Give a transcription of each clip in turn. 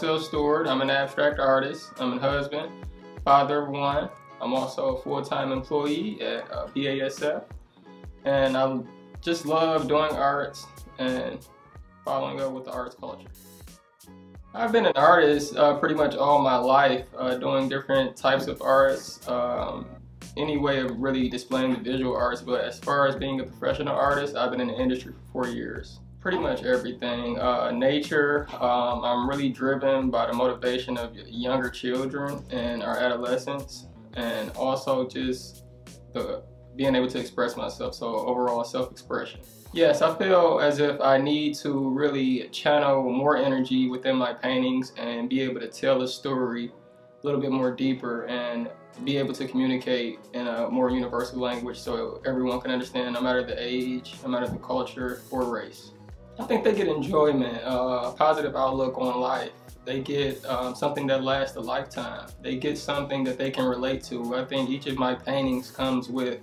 Marcel Stewart. I'm an abstract artist. I'm a husband, father of one. I'm also a full-time employee at BASF. And I just love doing arts and following up with the arts culture. I've been an artist pretty much all my life, doing different types of arts, any way of really displaying the visual arts, but as far as being a professional artist, I've been in the industry for 4 years. Pretty much everything. Nature, I'm really driven by the motivation of younger children and our adolescents, and also just being able to express myself, so overall self-expression. Yes, I feel as if I need to really channel more energy within my paintings and be able to tell a story a little bit more deeper and be able to communicate in a more universal language so everyone can understand, no matter the age, no matter the culture or race. I think they get enjoyment, a positive outlook on life. They get something that lasts a lifetime. They get something that they can relate to. I think each of my paintings comes with,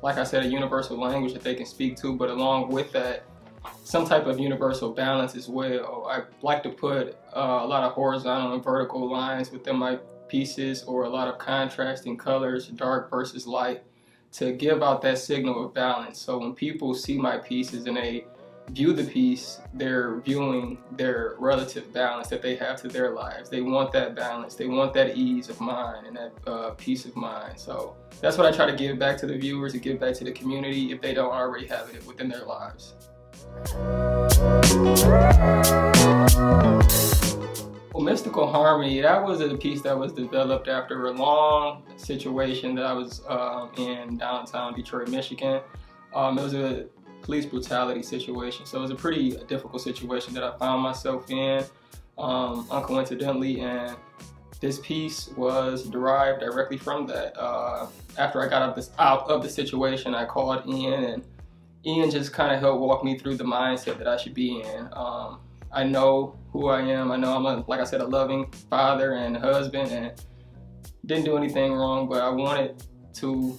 like I said, a universal language that they can speak to, but along with that, some type of universal balance as well. I like to put a lot of horizontal and vertical lines within my pieces, or a lot of contrasting colors, dark versus light, to give out that signal of balance. So when people see my pieces and they view the piece, they're viewing their relative balance that they have to their lives. They want that balance, they want that ease of mind and that peace of mind. So that's what I try to give back to the viewers and give back to the community if they don't already have it within their lives. Well, Mystical Harmony, that was a piece that was developed after a long situation that I was in downtown Detroit, Michigan. It was a police brutality situation, so it was a pretty difficult situation that I found myself in, uncoincidentally, and this piece was derived directly from that. After I got out of the situation, I called Ian, and Ian just kind of helped walk me through the mindset that I should be in. I know who I am. I know I'm, like I said, a loving father and husband, and didn't do anything wrong, but I wanted to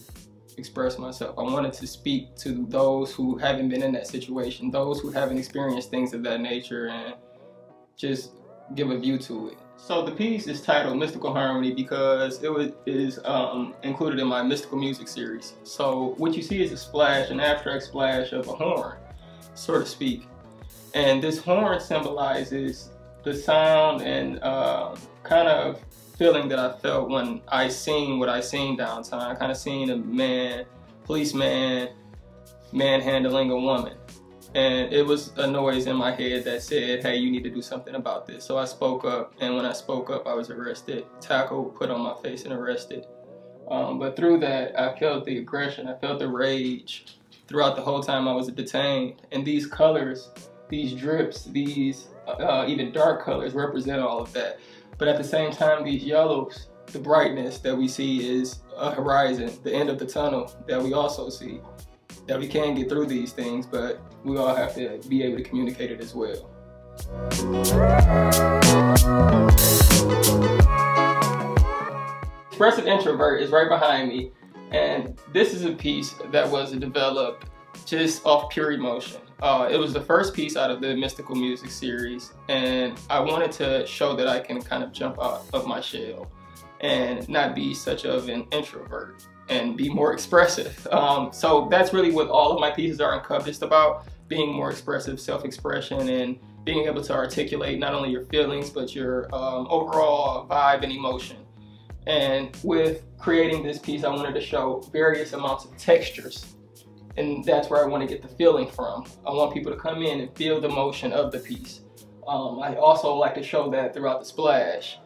express myself. I wanted to speak to those who haven't been in that situation, those who haven't experienced things of that nature, and just give a view to it. So the piece is titled Mystical Harmony because it is included in my mystical music series. So what you see is a splash, an abstract splash of a horn, so to speak. And this horn symbolizes the sound and kind of feeling that I felt when I seen what I seen downtown. I kind of seen a policeman manhandling a woman. And it was a noise in my head that said, hey, you need to do something about this. So I spoke up, and when I spoke up, I was arrested, tackled, put on my face, and arrested. But through that, I felt the aggression, I felt the rage throughout the whole time I was detained. And these colors, these drips, these even dark colors represent all of that. But at the same time, these yellows, the brightness that we see is a horizon, the end of the tunnel that we also see. That we can get through these things, but we all have to be able to communicate it as well. Expressive Introvert is right behind me, and this is a piece that was developed just off pure emotion. It was the first piece out of the mystical music series, and I wanted to show that I can kind of jump out of my shell and not be such of an introvert and be more expressive. So that's really what all of my pieces are encompassed about, being more expressive, self-expression, and being able to articulate not only your feelings, but your overall vibe and emotion. And with creating this piece, I wanted to show various amounts of textures. And that's where I want to get the feeling from. I want people to come in and feel the motion of the piece. I also like to show that throughout the splash.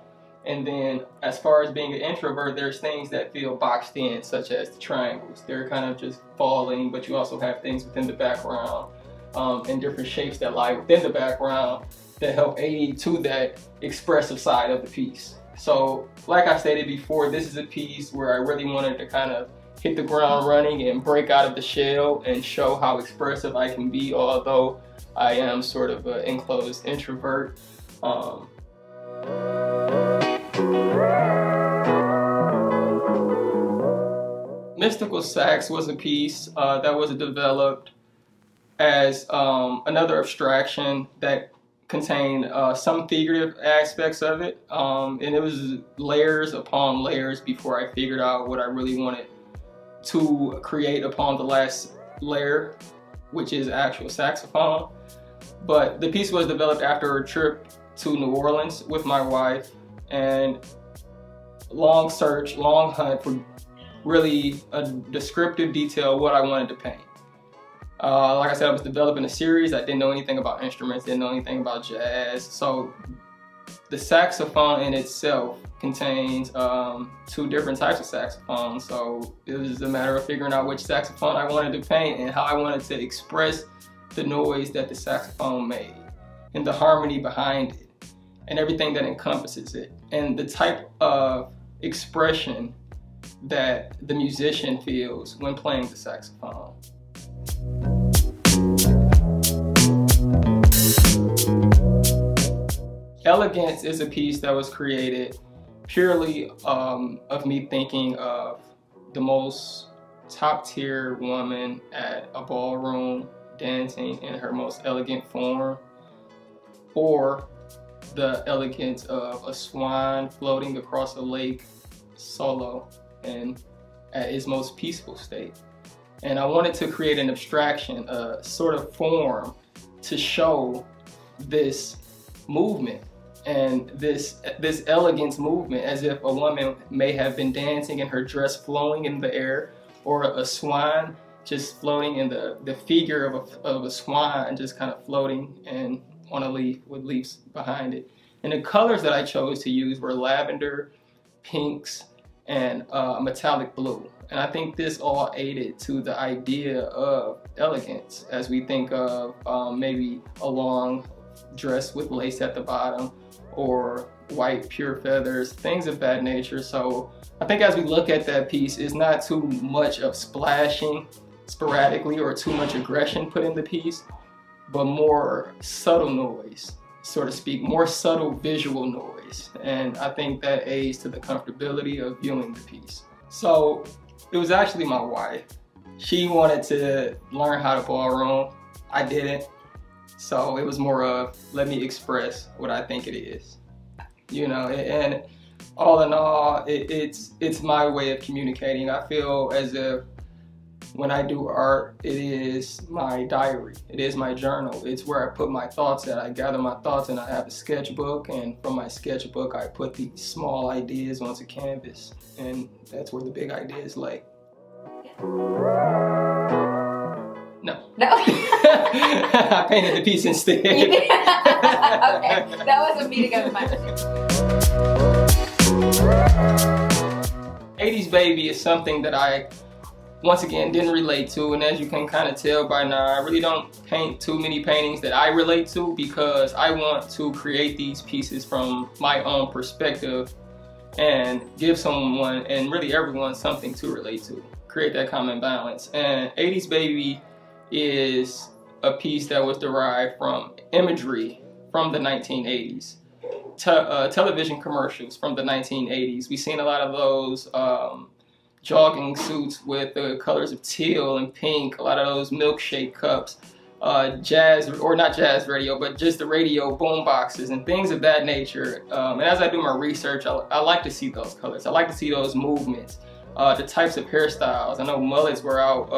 And then as far as being an introvert, there's things that feel boxed in, such as the triangles. They're kind of just falling, but you also have things within the background and different shapes that lie within the background that help aid to that expressive side of the piece. So like I stated before, this is a piece where I really wanted to kind of hit the ground running and break out of the shell and show how expressive I can be, although I am sort of an enclosed introvert. Mystical Sax was a piece that was developed as another abstraction that contained some figurative aspects of it, and it was layers upon layers before I figured out what I really wanted to create upon the last layer, which is actual saxophone. But the piece was developed after a trip to New Orleans with my wife, and long search, long hunt for really a descriptive detail of what I wanted to paint. Like I said, I was developing a series. I didn't know anything about instruments, didn't know anything about jazz. So the saxophone in itself contains 2 different types of saxophones. So it was a matter of figuring out which saxophone I wanted to paint and how I wanted to express the noise that the saxophone made and the harmony behind it and everything that encompasses it and the type of expression that the musician feels when playing the saxophone. Elegance is a piece that was created purely of me thinking of the most top-tier woman at a ballroom dancing in her most elegant form, or the elegance of a swan floating across a lake solo and at its most peaceful state. And I wanted to create an abstraction, a sort of form to show this movement and this elegance movement, as if a woman may have been dancing and her dress flowing in the air, or a swan just floating in the figure of a swan just kind of floating and on a leaf with leaves behind it. And the colors that I chose to use were lavender, pinks, and metallic blue. And I think this all aided to the idea of elegance as we think of maybe a long dress with lace at the bottom, or white pure feathers, things of that nature. So I think as we look at that piece, it's not too much of splashing sporadically or too much aggression put in the piece, but more subtle noise, so to speak, more subtle visual noise. And I think that aids to the comfortability of viewing the piece. So it was actually my wife. She wanted to learn how to ballroom. I didn't. So it was more of, let me express what I think it is. You know, and all in all, it's my way of communicating. I feel as if when I do art, it is my diary. It is my journal. It's where I put my thoughts at. I gather my thoughts and I have a sketchbook, and from my sketchbook, I put these small ideas onto canvas, and that's where the big ideas lay. No. No. I painted the piece instead. Okay, that was a meeting of the minds. 80s Baby is something that I, once again, didn't relate to, and as you can kind of tell by now, I really don't paint too many paintings that I relate to, because I want to create these pieces from my own perspective and give someone, and really everyone, something to relate to. Create that common balance. And 80s Baby is a piece that was derived from imagery from the 1980s. Television commercials from the 1980s. We've seen a lot of those jogging suits with the colors of teal and pink, a lot of those milkshake cups, jazz, or not jazz radio, but just the radio boom boxes and things of that nature. And as I do my research, I like to see those colors. I like to see those movements. The types of hairstyles. I know mullets were out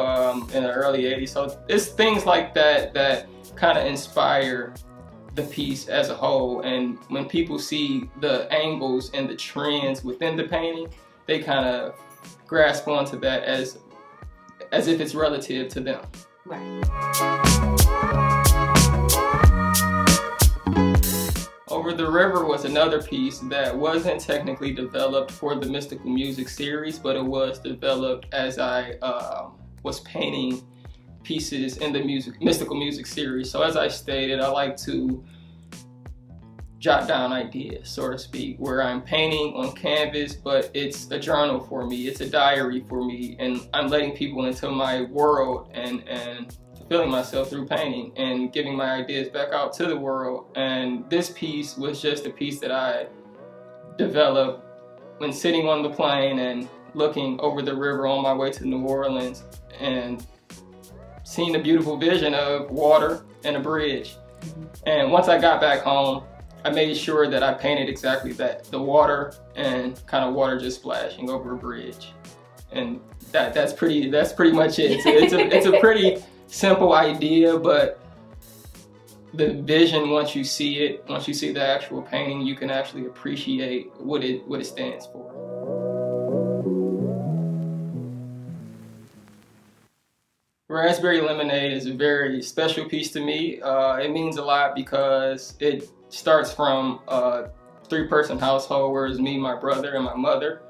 in the early 80s, so it's things like that that kind of inspire the piece as a whole. And when people see the angles and the trends within the painting, they kind of grasp onto that as if it's relative to them. Right. Over the River was another piece that wasn't technically developed for the Mystical Music series, but it was developed as I was painting pieces in the Mystical Music series. So as I stated, I like to jot down ideas, so to speak, where I'm painting on canvas, but it's a journal for me, it's a diary for me, and I'm letting people into my world and fulfilling myself through painting and giving my ideas back out to the world. And this piece was just a piece that I developed when sitting on the plane and looking over the river on my way to New Orleans and seeing the beautiful vision of water and a bridge. And once I got back home, I made sure that I painted exactly that, the water and kind of water just splashing over a bridge. And that's pretty much it. So it's a pretty simple idea, but the vision, once you see it, once you see the actual painting, you can actually appreciate what it stands for. Raspberry Lemonade is a very special piece to me. It means a lot because it starts from a 3-person household where it's me, my brother, and my mother.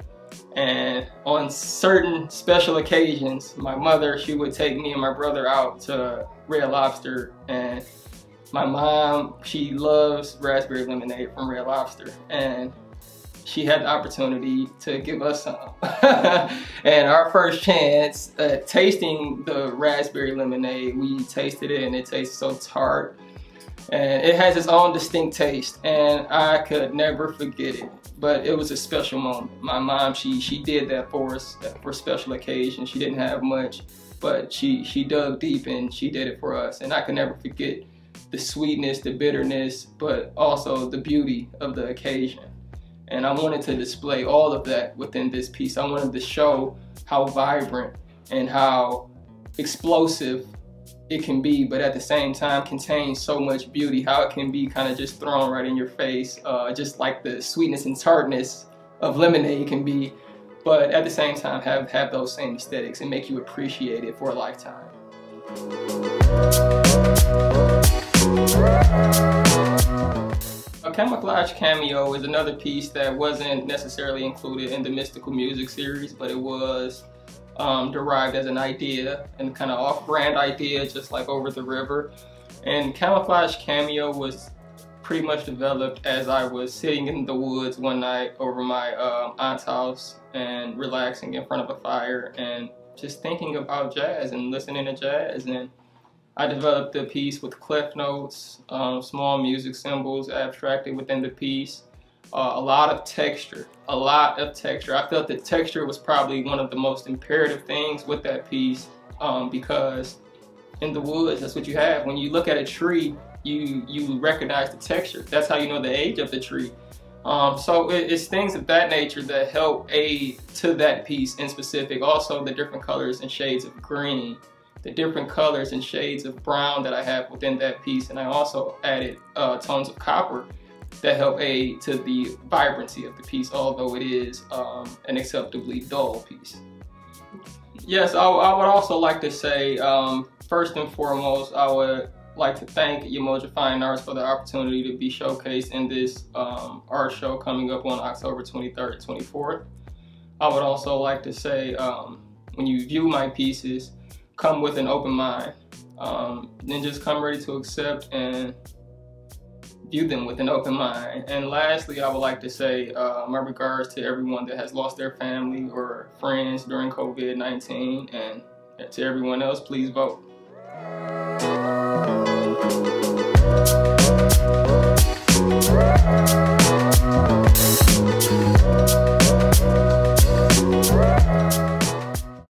And on certain special occasions, my mother, she would take me and my brother out to Red Lobster, and my mom, she loves raspberry lemonade from Red Lobster, and she had the opportunity to give us some. And our first chance at tasting the raspberry lemonade, we tasted it and it tastes so tart. And it has its own distinct taste, and I could never forget it. But it was a special moment. My mom, she did that for us for special occasions. She didn't have much, but she dug deep and she did it for us. And I could never forget the sweetness, the bitterness, but also the beauty of the occasion. And I wanted to display all of that within this piece. I wanted to show how vibrant and how explosive it can be, but at the same time contain so much beauty, how it can be kind of just thrown right in your face, just like the sweetness and tartness of lemonade can be, but at the same time have those same aesthetics and make you appreciate it for a lifetime. A Camouflage Cameo is another piece that wasn't necessarily included in the Mystical Music series, but it was derived as an idea and kind of off-brand idea, just like Over the River. And Camouflage Cameo was pretty much developed as I was sitting in the woods one night over my aunt's house and relaxing in front of a fire and just thinking about jazz and listening to jazz. And I developed the piece with clef notes, small music symbols abstracted within the piece, a lot of texture. I felt that texture was probably one of the most imperative things with that piece, because in the woods, that's what you have. When you look at a tree, you recognize the texture. That's how you know the age of the tree. So it's things of that nature that help aid to that piece in specific. Also the different colors and shades of green, the different colors and shades of brown that I have within that piece. And I also added tones of copper that help aid to the vibrancy of the piece, although it is an acceptably dull piece. Yes, I would also like to say, first and foremost, I would like to thank Umoja Fine Arts for the opportunity to be showcased in this art show coming up on October 23rd and 24th. I would also like to say, when you view my pieces, come with an open mind. Then just come ready to accept and view them with an open mind. And lastly, I would like to say my regards to everyone that has lost their family or friends during COVID-19, and to everyone else, please vote.